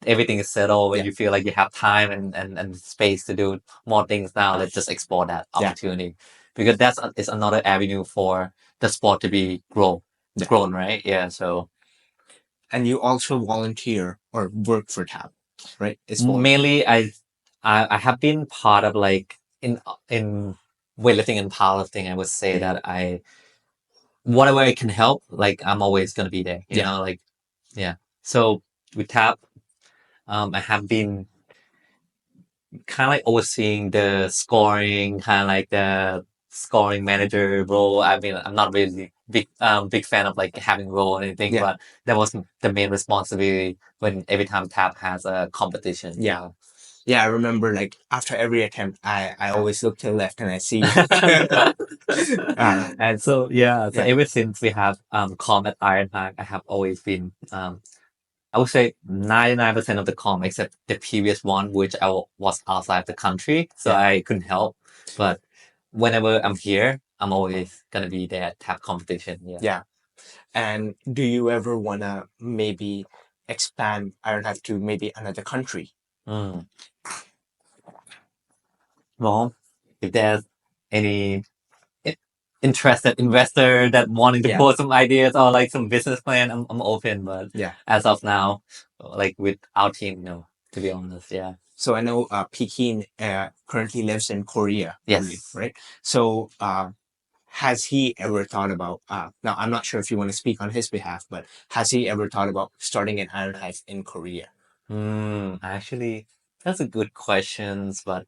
everything is settled, when you feel like you have time and space to do more things now. Let's just explore that opportunity because is another avenue for the sport to be grown, right? Yeah. So. And you also volunteer or work for TAP, right? Mainly, I have been part of like in weightlifting and powerlifting. I would say that whatever I can help, like I'm always gonna be there. You know, like So with TAP, I have been kind of like overseeing the scoring, kind of like the scoring manager role. I mean, I'm not really big fan of like having role or anything, but that was the main responsibility when every time TAP has a competition. Yeah. Yeah, I remember like after every attempt, I always look to the left and I see. And so ever since we have com at IronHive, I have always been I would say 99% of the com except the previous one, which was outside the country, so I couldn't help. But whenever I'm here, I'm always gonna be there at tap competition. Yeah. And do you ever wanna maybe expand IronHive to maybe another country? Well, if there's any interested investor that wanting to put some ideas or like some business plan, I'm open. But as of now, like with our team, no, to be honest, So I know Pekin currently lives in Korea. Yes. Right. So has he ever thought about now I'm not sure if you want to speak on his behalf, but has he ever thought about starting an IronHive in Korea? Actually, that's a good question, but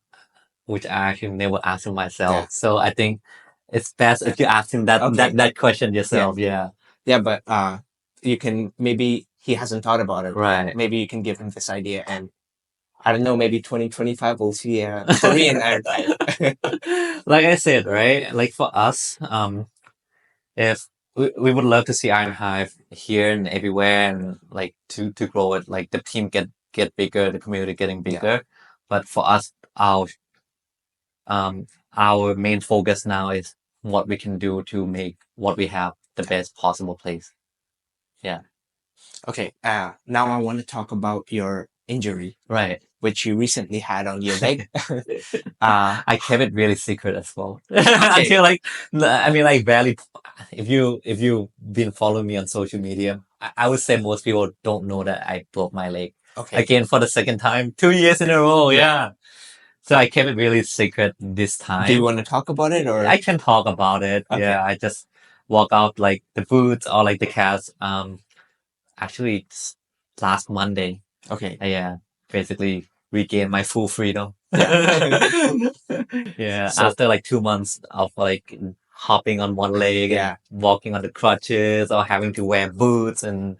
which I actually never asked myself. So I think it's best if you ask him that question yourself. Yeah. But you can maybe he hasn't thought about it. Right. Maybe you can give him this idea and I don't know, maybe 2025 we'll see a Korean IronHive. Like I said, right? Like for us, if we would love to see IronHive here and everywhere, and like to grow it, like the team get bigger, the community getting Yeah. bigger. But for us, our main focus now is what we can do to make what we have the best possible place. Yeah. Okay. Now I want to talk about your injury, Right. which you recently had on your leg. I kept it really secret as well. Okay. Until like, I mean, like barely. If you've been following me on social media, I would say most people don't know that I broke my leg Okay. again for the second time, 2 years in a row. Yeah. Yeah. So I kept it really secret this time. Do you want to talk about it, or I can talk about it. Okay. Yeah, I just walk out like the boots or like the cast. Actually, it's last Monday. Okay. Yeah, basically regain my full freedom. Yeah. Yeah, So- after like 2 months of like hopping on one leg Yeah. and walking on the crutches or having to wear boots and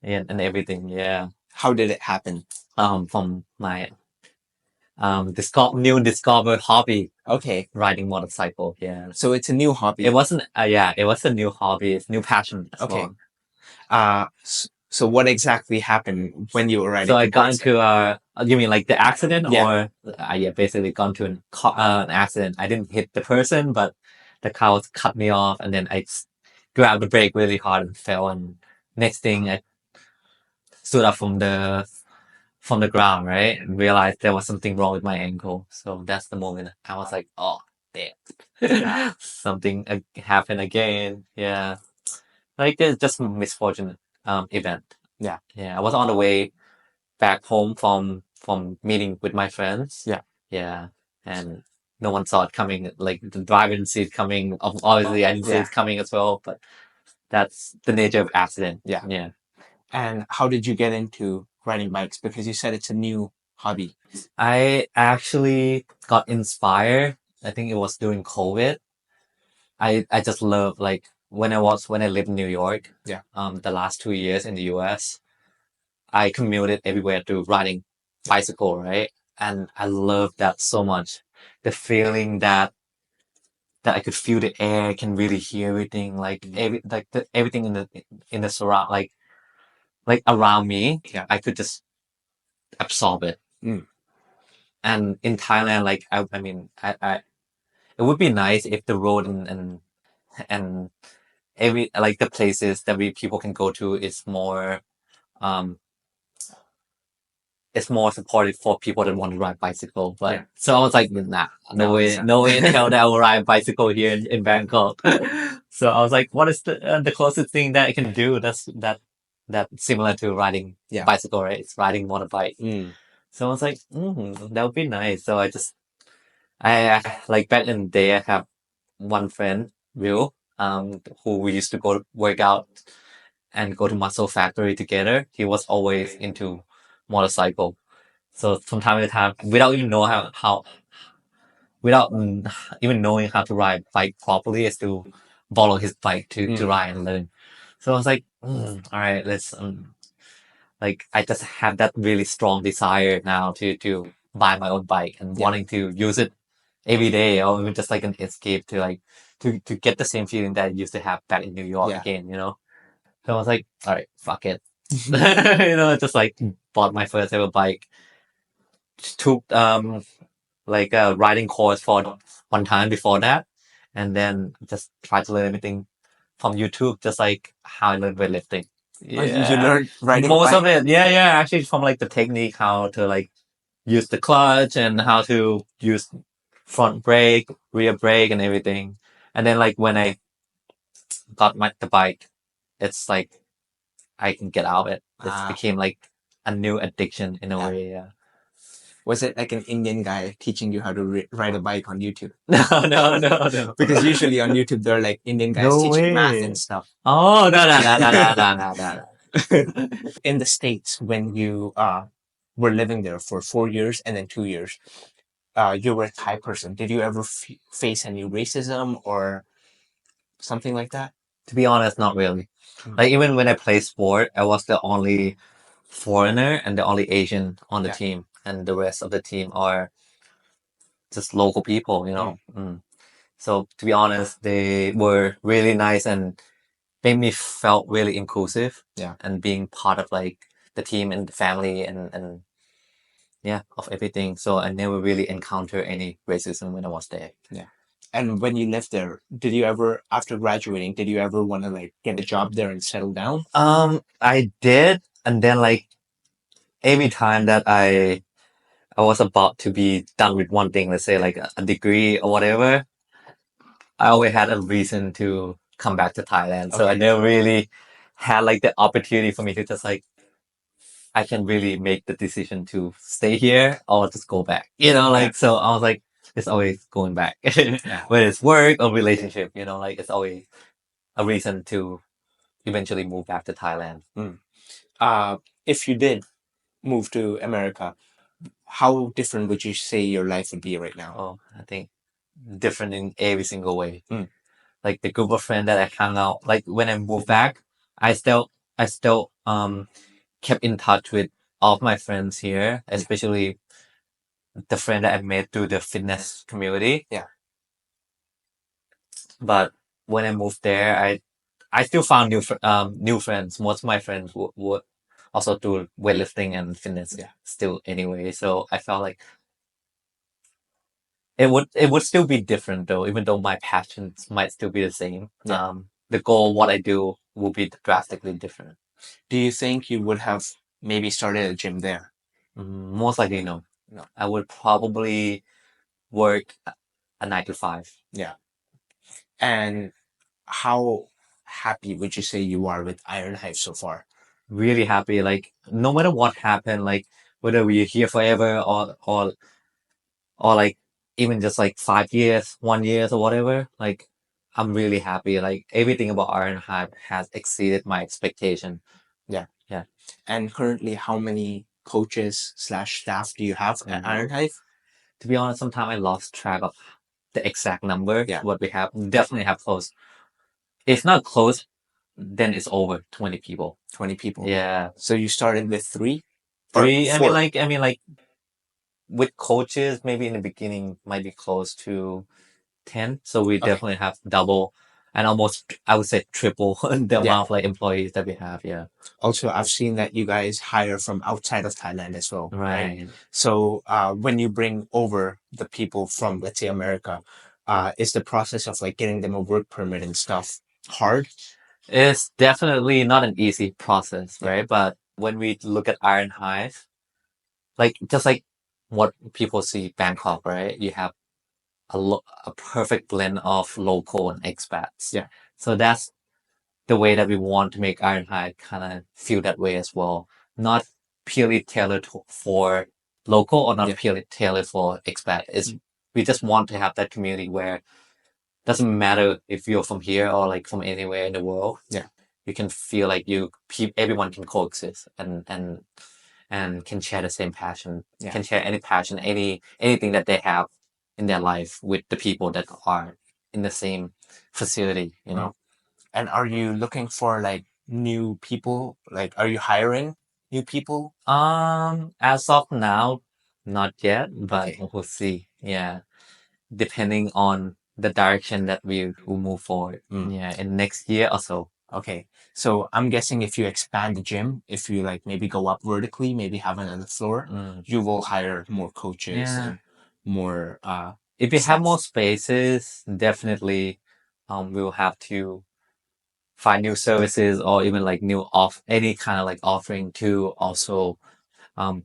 everything. Yeah. How did it happen? From my new discovered hobby, Okay. riding motorcycle. Yeah. So it's a new hobby. It wasn't. Yeah, it was a new hobby. It's new passion as Okay. well. So what exactly happened when you were riding? So I the got motorcycle? into you mean like the accident, Yeah. or yeah, basically got into an accident. I didn't hit the person, but the car was cut me off, and then grabbed the brake really hard and fell. And next thing, I stood up from the ground, right, and realized there was something wrong with my ankle. So that's the moment I was like, oh damn, something happened again. Yeah, like it's just a misfortunate event. Yeah. Yeah, I was on the way back home from meeting with my friends. Yeah. Yeah. And no one saw it coming. Like the driver didn't see it coming. Obviously, I didn't see Yeah. it coming as well. But that's the nature of accident. Yeah. Yeah. And how did you get into riding bikes? Because you said it's a new hobby. I actually got inspired. I think it was during COVID. I just love like when I lived in New York. Yeah. The last 2 years in the US, I commuted everywhere to riding bicycle, right? And I love that so much. The feeling that I could feel the air, can really hear everything, like everything in the surround, like around me. Yeah. I could just absorb it. Mm. And in Thailand, like I mean, it would be nice if the road and every like the places that people can go to is more um it's more supportive for people that want to ride bicycle. But Yeah. so I was like, nah, no way, no way in hell that I will ride bicycle here in Bangkok. So I was like, what is the closest thing that I can do? That similar to riding Yeah. bicycle, right? It's riding motorbike. Mm. So I was like, that would be nice. So I like back in the day, I have one friend, Will, who we used to go work out and go to Muscle Factory together. He was always into motorcycle. So from time to time, without even know without even knowing how to ride bike properly, I still borrow his bike to ride and learn. So I was like, all right, let's like I just have that really strong desire now to buy my own bike and wanting to use it every day, or even just like an escape to like to get the same feeling that I used to have back in New York again, you know. So I was like, all right, fuck it. Just like bought my first ever bike. Took like a riding course for one time before that, and then just tried to learn everything from YouTube, just like how I learned weightlifting. You learned riding most bike? of it. Yeah, actually from like the technique, how to like use the clutch and how to use front brake, rear brake, and everything. And then like when I got the bike, it's like I can get out of it. It became like a new addiction in a way. Yeah. Was it like an Indian guy teaching you how to ride a bike on YouTube? No. Because usually on YouTube there are like Indian guys No teaching math way. and stuff. Oh no. In the States, when you were living there for 4 years and then 2 years, you were a Thai person. Did you ever face any racism or something like that? To be honest, not really. Like even when I played sport, I was the only foreigner and the only Asian on the team. and the rest of the team are just local people, So to be honest, they were really nice and made me felt really inclusive. Yeah. And being part of like the team and the family and yeah, of everything. So I never really encountered any racism when I was there. Yeah. And when you lived there, did you ever, after graduating, did you ever want to like get a job there and settle down? I did, and then like every time that I was about to be done with one thing, let's say like a degree or whatever, I always had a reason to come back to Thailand. So I Okay. never really had like the opportunity for me to just like I can really make the decision to stay here or just go back. Yeah. So I was like, it's always going back. Yeah. Whether it's work or relationship, like it's always a reason to eventually move back to Thailand. If you did move to America, how different would you say your life would be right now? Oh, I think different in every single way. Mm. Like the group of friends that I hung out, like when I moved back, I still kept in touch with all of my friends here, especially the friend that I made through the fitness community. Yeah. But when I moved there, I still found new friends. Most of my friends would also do weightlifting and fitness still anyway. So I felt like it would still be different though, even though my passions might still be the same. Yeah. The goal, what I do, will be drastically different. Do you think you would have maybe started a gym there? Most likely, no. No. I would probably work a 9 to 5. Yeah. And how happy would you say you are with IronHive so far? Really happy. Like no matter what happened, like whether we're here forever or like even just like 5 years, 1 year or whatever, like I'm really happy. Like everything about IronHive has exceeded my expectation. Yeah. Yeah. And currently, how many coaches slash staff do you have at IronHive? To be honest, sometimes I lost track of the exact number. Yeah. What we have, definitely have close. If not close, then it's over 20 people. 20 people. Yeah. So you started with 3? Three. Or 4? I mean like with coaches, maybe in the beginning might be close to 10. So we definitely have double and almost, I would say, triple the amount of like employees that we have. Yeah. Also, I've seen that you guys hire from outside of Thailand as well, right? Right. So when you bring over the people from, let's say, America, is the process of like getting them a work permit and stuff hard? It's definitely not an easy process, right? But when we look at IronHive, like just like what people see Bangkok, right? You have a perfect blend of local and expats. Yeah. So that's the way that we want to make IronHive kind of feel that way as well. Not purely tailored for local or not purely tailored for expat. We just want to have that community where doesn't matter if you're from here or like from anywhere in the world. Yeah. You can feel like everyone can coexist and can share the same passion. Yeah. Can share any passion, anything that they have in their life with the people that are in the same facility, And are you looking for like new people? Like, are you hiring new people? As of now, not yet, but Okay. we'll see. Yeah. Depending on the direction that we will move forward. Yeah, in next year or so. Okay. So I'm guessing if you expand the gym, if you like maybe go up vertically, maybe have another floor, you will hire more coaches and more if we have staff. more spaces, definitely we'll have to find new services or even like any kind of like offering to also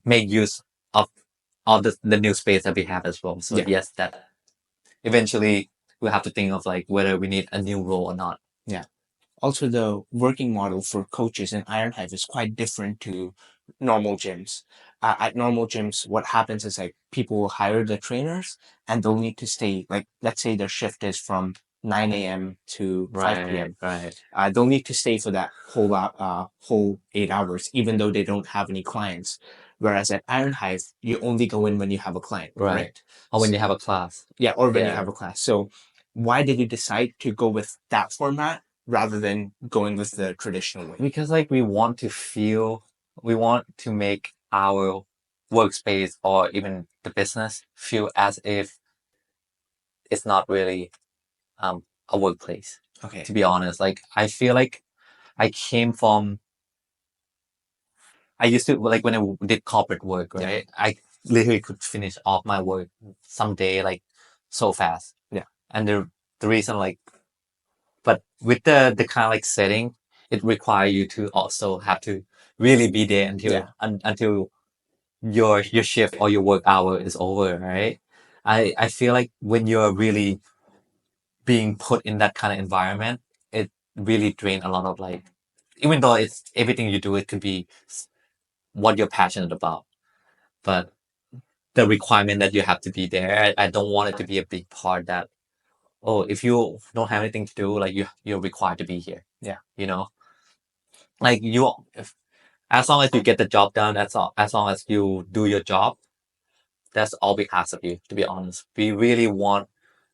make use of all the new space that we have as well. So yes, that eventually we'll have to think of like whether we need a new role or not. Yeah. Also, the working model for coaches in IronHive is quite different to normal gyms. At normal gyms, what happens is like people will hire the trainers and they'll need to stay, like, let's say their shift is from 9 a.m. to 5 p.m. Right. They'll need to stay for that whole 8 hours, even though they don't have any clients. Whereas at IronHive, you only go in when you have a client, right? Or when you have a class. Yeah, or when you have a class. So why did you decide to go with that format rather than going with the traditional way? Because like we want to make our workspace or even the business feel as if it's not really a workplace. Okay. To be honest, like I feel like I came from. I used to like when I did corporate work, right? I literally could finish off my work someday like so fast. Yeah. And the reason like, but with the kind of like setting, it requires you to also have to really be there until your shift or your work hour is over, right? I feel like when you're really being put in that kind of environment, it really drain a lot of like, even though it's everything you do, it could be what you're passionate about, but the requirement that you have to be there, I don't want it to be a big part that, oh, if you don't have anything to do, like you're required to be here. Yeah. You know, like as long as you get the job done, that's all. As long as you do your job, that's all we ask of you, to be honest. We really want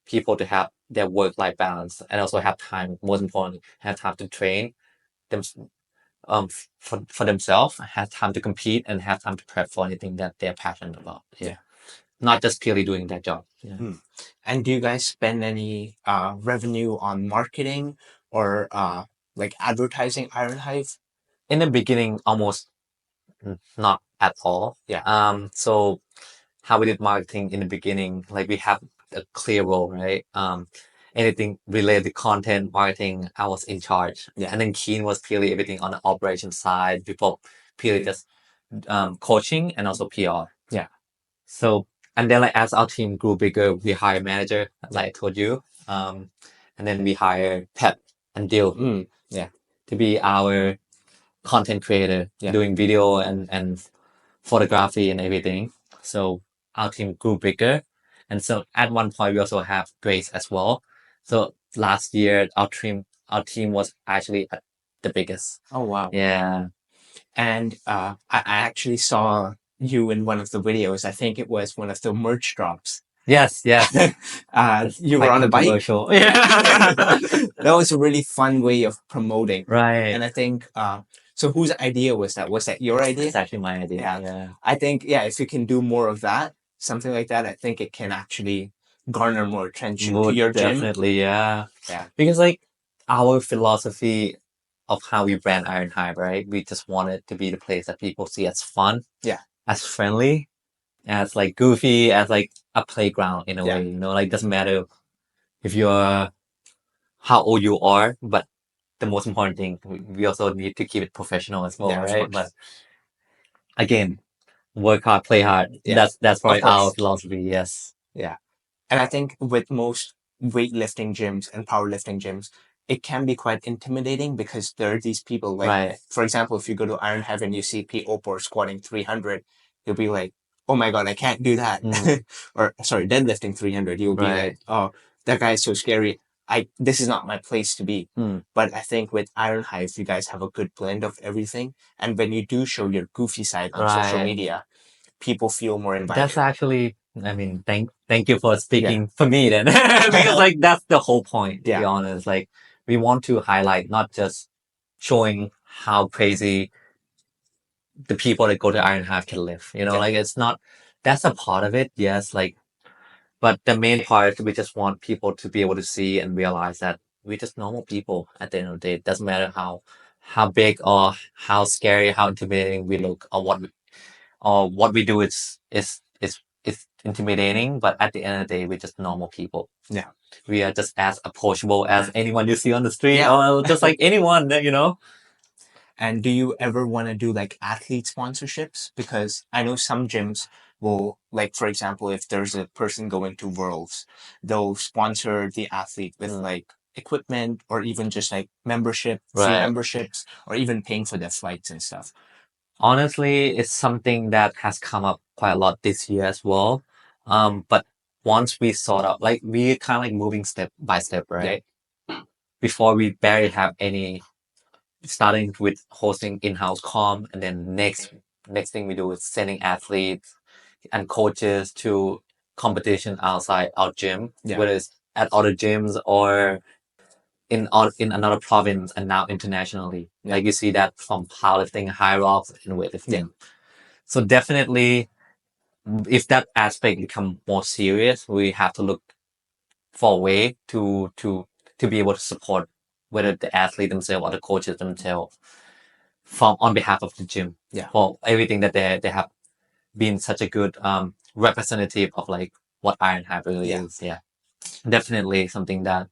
people to have their work-life balance and also have time, most importantly, have time to train them for themselves, have time to compete and have time to prep for anything that they're passionate about. Yeah. Not just purely doing their job. Yeah. And do you guys spend any revenue on marketing or like advertising IronHive? In the beginning, almost not at all. Yeah. So how we did marketing in the beginning, like we have a clear role, right? Anything related to content marketing, I was in charge. Yeah. And then Keen was purely everything on the operation side, before purely just coaching and also PR. Yeah. So, and then like as our team grew bigger, we hired manager, like I told you. And then we hired Pep and Dil Yeah. to be our content creator, Yeah. doing video and photography and everything. So our team grew bigger. And so at one point we also have Grace as well. So last year our team was actually at the biggest. Oh wow. Yeah. And I actually saw you in one of the videos. I think it was one of the merch drops. Yes, yes. You were on a bike. Controversial. Yeah. That was a really fun way of promoting. Right. And I think so whose idea was that? Was that your idea? It's actually my idea. Yeah. Yeah. I think if you can do more of that, something like that, I think it can actually garner more attention to your gym. Definitely, yeah. Yeah. Because like our philosophy of how we brand IronHive, right? We just want it to be the place that people see as fun, Yeah. as friendly, as like goofy, as like a playground in a Yeah. way. You know, like doesn't matter if you're how old you are, but the most important thing, we also need to keep it professional as well, Yeah, of right? course. But again, work hard, play hard. Yeah. That's probably Of course. our philosophy. Yes. Yeah. And I think with most weightlifting gyms and powerlifting gyms, it can be quite intimidating because there are these people like, Right. for example, if you go to IronHive and you see Pete Opor squatting 300, you'll be like, oh my God, I can't do that. Or sorry, deadlifting 300, you'll be Right. like, oh, that guy is so scary. This is not my place to be. But I think with IronHive, you guys have a good blend of everything. And when you do show your goofy side on social Right. media, people feel more invited. That's actually, I mean, thank you for speaking for me then, because like that's the whole point. To be honest, like we want to highlight not just showing how crazy the people that go to IronHive can live. You know, like it's not. That's a part of it, yes. Like, but the main part, we just want people to be able to see and realize that we're just normal people at the end of the day. It doesn't matter how big or how scary, how intimidating we look, or what we do is intimidating, but at the end of the day, we're just normal people. Yeah. We are just as approachable as anyone you see on the street, or just like anyone, you know. And do you ever want to do like athlete sponsorships? Because I know some gyms will, like, for example, if there's a person going to Worlds, they'll sponsor the athlete with like equipment or even just like membership, free memberships, or even paying for their flights and stuff. Honestly, it's something that has come up quite a lot this year as well. But once we sort out, like we kind of like moving step by step, right? Before we barely have any, starting with hosting in-house comp, and then next thing we do is sending athletes and coaches to competition outside our gym, whether it's at other gyms or in another province, and now internationally. Like you see that from powerlifting, high rocks, and weightlifting. So definitely if that aspect become more serious, we have to look for a way to be able to support whether the athlete themselves or the coaches themselves from on behalf of the gym. Yeah. For everything that they have been such a good representative of like what IronHive really is. Yeah. Definitely something that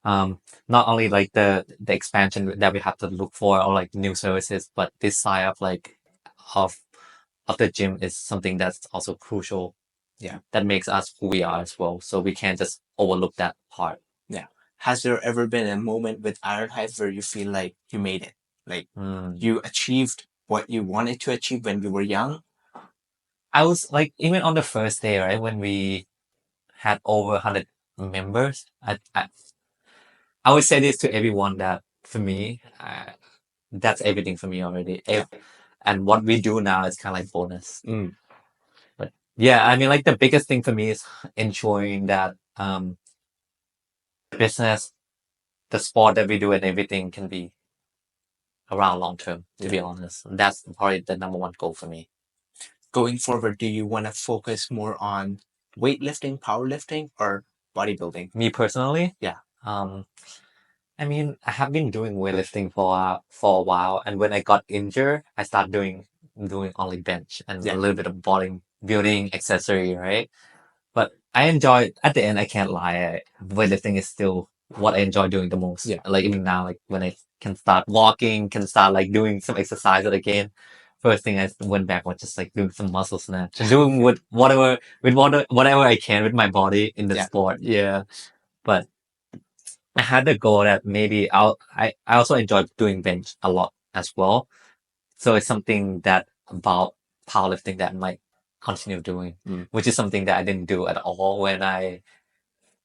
not only like the expansion that we have to look for or like new services, but this side of like of of the gym is something that's also crucial. Yeah. That makes us who we are as well. So we can't just overlook that part. Yeah. Has there ever been a moment with IronHive where you feel like you made it? Like you achieved what you wanted to achieve when we were young? I was like, even on the first day, right, when we had over 100 members, I would say this to everyone that for me, that's everything for me already. And what we do now is kind of like bonus. But yeah, I mean, like the biggest thing for me is ensuring that business, the sport that we do, and everything can be around long term. To be honest, that's probably the number one goal for me. Going forward, do you want to focus more on weightlifting, powerlifting, or bodybuilding? Me personally, Yeah. I mean, I have been doing weightlifting for a while, and when I got injured, I started doing only bench and a little bit of bodybuilding accessory, right? But I enjoy at the end. I can't lie, weightlifting is still what I enjoy doing the most. Yeah. Like even now, like when I can start walking, can start like doing some exercise again. First thing I went back was just like doing some muscle snatch, doing whatever I can with my body in the sport. Yeah, but I had the goal that maybe I also enjoy doing bench a lot as well. So it's something that about powerlifting that I might continue doing, which is something that I didn't do at all when I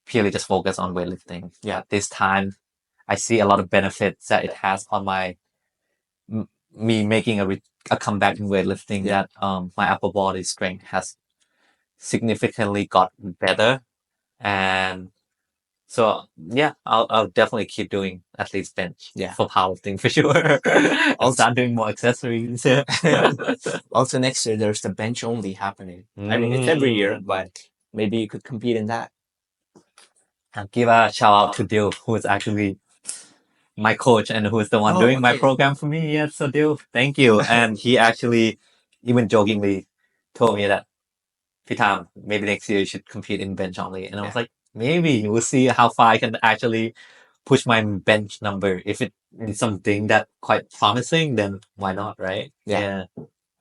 purely just focus on weightlifting. Yeah. At this time, I see a lot of benefits that it has on me making a comeback in weightlifting. That my upper body strength has significantly gotten better, and so yeah, I'll definitely keep doing at least bench for powerlifting for sure. I'll start doing more accessories. Also, next year there's the bench only happening. I mean, it's every year, but maybe you could compete in that. I'll give a shout out to Dil, who is actually my coach and who is the one doing my program for me. Yes, so Dil, thank you. And he actually even jokingly told me that, Pitam, maybe next year you should compete in bench only. And I was like, maybe we'll see how far I can actually push my bench number. If it is something that quite promising, then why not, right? Yeah.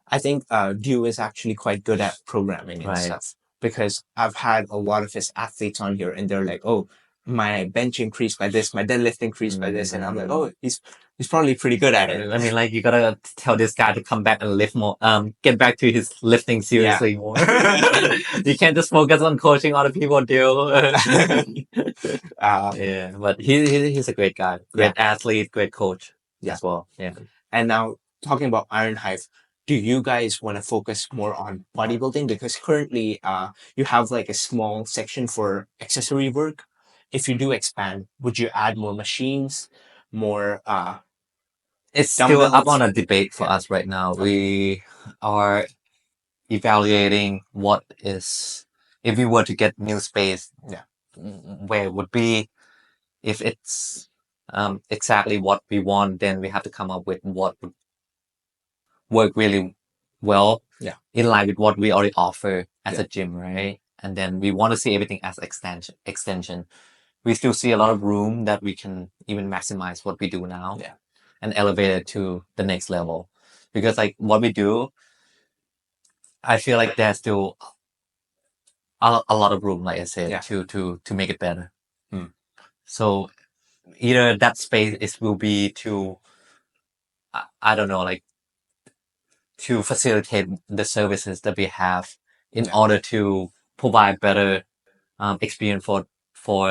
I think Dew is actually quite good at programming and stuff, because I've had a lot of his athletes on here and they're like, oh, my bench increased by this, my deadlift increased by this, and I'm like, oh, he's probably pretty good at it. I mean, like you gotta tell this guy to come back and lift more, get back to his lifting seriously more. You can't just focus on coaching other people, Deal. Yeah, but he's a great guy, great athlete, great coach as well. Yeah. And now talking about IronHive, do you guys want to focus more on bodybuilding? Because currently, you have like a small section for accessory work. If you do expand, would you add more machines, more It's still up on a debate for us right now. We are evaluating what is, if we were to get new space, where it would be. If it's exactly what we want, then we have to come up with what would work really well in line with what we already offer as a gym, right? And then we want to see everything as extension. We still see a lot of room that we can even maximize what we do now and elevate it to the next level. Because like what we do, I feel like there's still a lot of room, like I said, to make it better. So either that space will be to, I don't know, like to facilitate the services that we have in order to provide better experience for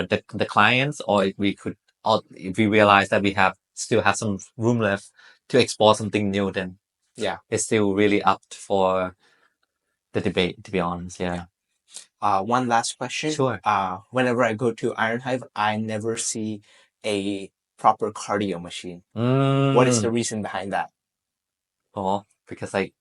the clients, or if we could, or if we realize that we still have some room left to explore something new, then it's still really up for the debate, to be honest. One last question. Sure. Whenever I go to IronHive, I never see a proper cardio machine. What is the reason behind that? Well, because like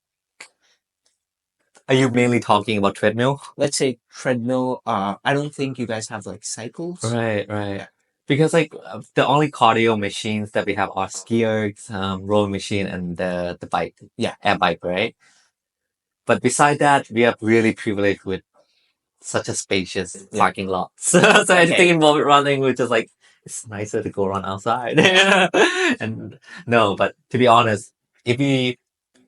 Are you mainly talking about treadmill? Let's say treadmill. I don't think you guys have like cycles. Right. Because like the only cardio machines that we have are skiers, rowing machine, and the bike, air bike, right? But beside that, we are really privileged with such a spacious parking lot. So anything involved with running, which is like it's nicer to go run outside. And no, but to be honest, if we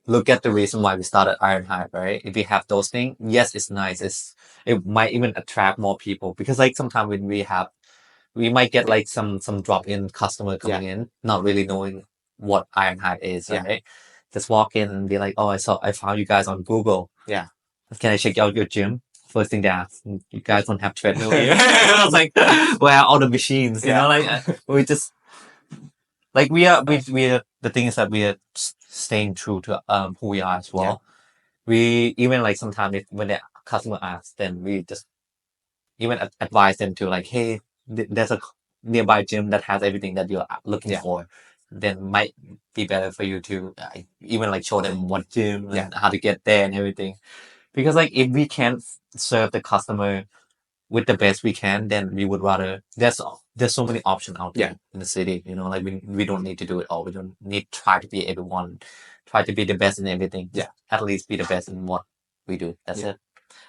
look at the reason why we started IronHive, right? If we have those things, yes, it's nice. It might even attract more people because like sometimes when we might get like some drop-in customer coming in, not really knowing what IronHive is, right? Just walk in and be like, oh, I found you guys on Google. Yeah. Can I check out your gym? First thing they ask, you guys don't have treadmill here. I was like, where are all the machines? You know, like we just like we are the thing is that we are staying true to who we are as well. We even like sometimes when the customer asks, then we just even advise them to like, hey, there's a nearby gym that has everything that you're looking for. Then might be better for you to even like show them what gym and how to get there and everything. Because like if we can't serve the customer with the best we can, then we would rather there's so many options out there in the city. You know, like we don't need to do it all. We don't need to try to be everyone, try to be the best in everything. Just at least be the best in what we do. That's it.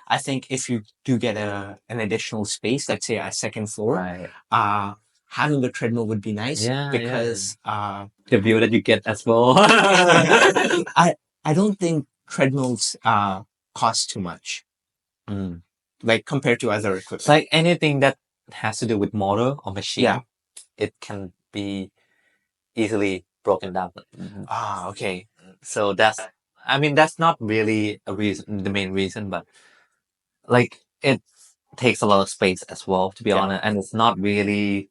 I think if you do get an additional space, let's say a second floor, having a treadmill would be nice because the view that you get as well. I don't think treadmills cost too much. Like compared to other equipment. It's like anything that has to do with motor or machine, it can be easily broken down. Okay. So that's not really a reason, the main reason, but like it takes a lot of space as well, to be honest, and it's not really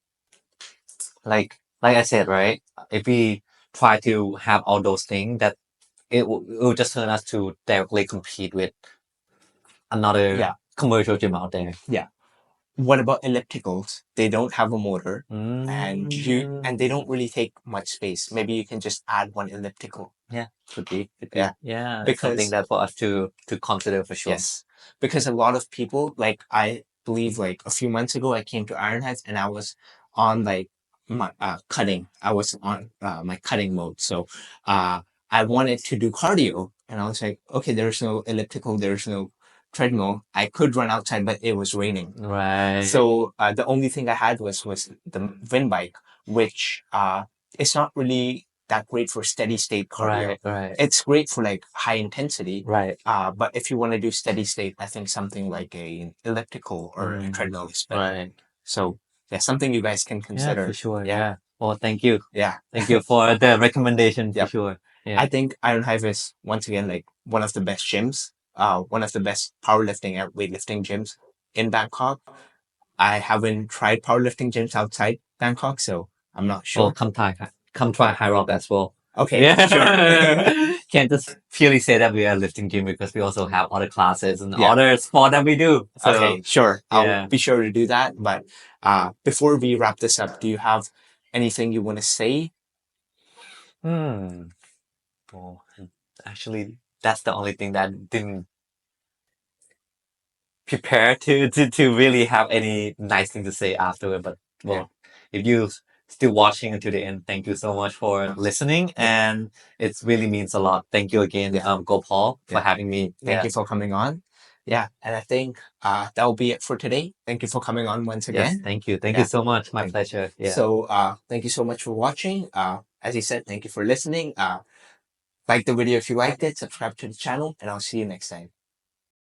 like I said, right? If we try to have all those things, that it will just turn us to directly compete with another commercial gym out there. Yeah. What about ellipticals? They don't have a motor, and they don't really take much space. Maybe you can just add one elliptical. Yeah, could be. Yeah, because something that for us to consider for sure. Yes, because a lot of people, like I believe, like a few months ago, I came to IronHive and I was on like my cutting. I was on my cutting mode, so I wanted to do cardio, and I was like, okay, there's no elliptical, there's no treadmill. I could run outside, but it was raining. Right. So the only thing I had was the wind bike, which it's not really that great for steady state cardio. Right. It's great for like high intensity. Right. But if you want to do steady state, I think something like a elliptical or a treadmill is better. Right. So something you guys can consider. Yeah, for sure. Yeah. Well, thank you. Yeah. Thank you for the recommendation for sure. Yeah. I think IronHive is once again like one of the best gyms, one of the best powerlifting and weightlifting gyms in Bangkok. I haven't tried powerlifting gyms outside Bangkok, so I'm not sure. Well, come try High Rock as well. Okay, sure. Can't just purely say that we are lifting gym because we also have other classes and other sport that we do. So, okay, sure. I'll be sure to do that. But before we wrap this up, do you have anything you want to say? Well, actually, that's the only thing that I didn't prepare to really have any nice thing to say afterward. But well, if you still watching until the end, thank you so much for listening, and it really means a lot. Thank you again, Gopal, for having me. Thank you for coming on. Yeah, and I think that will be it for today. Thank you for coming on once again. Yes, thank you. Thank you so much. My pleasure. Yeah. So thank you so much for watching. As you said, thank you for listening. Like the video if you liked it, subscribe to the channel, and I'll see you next time.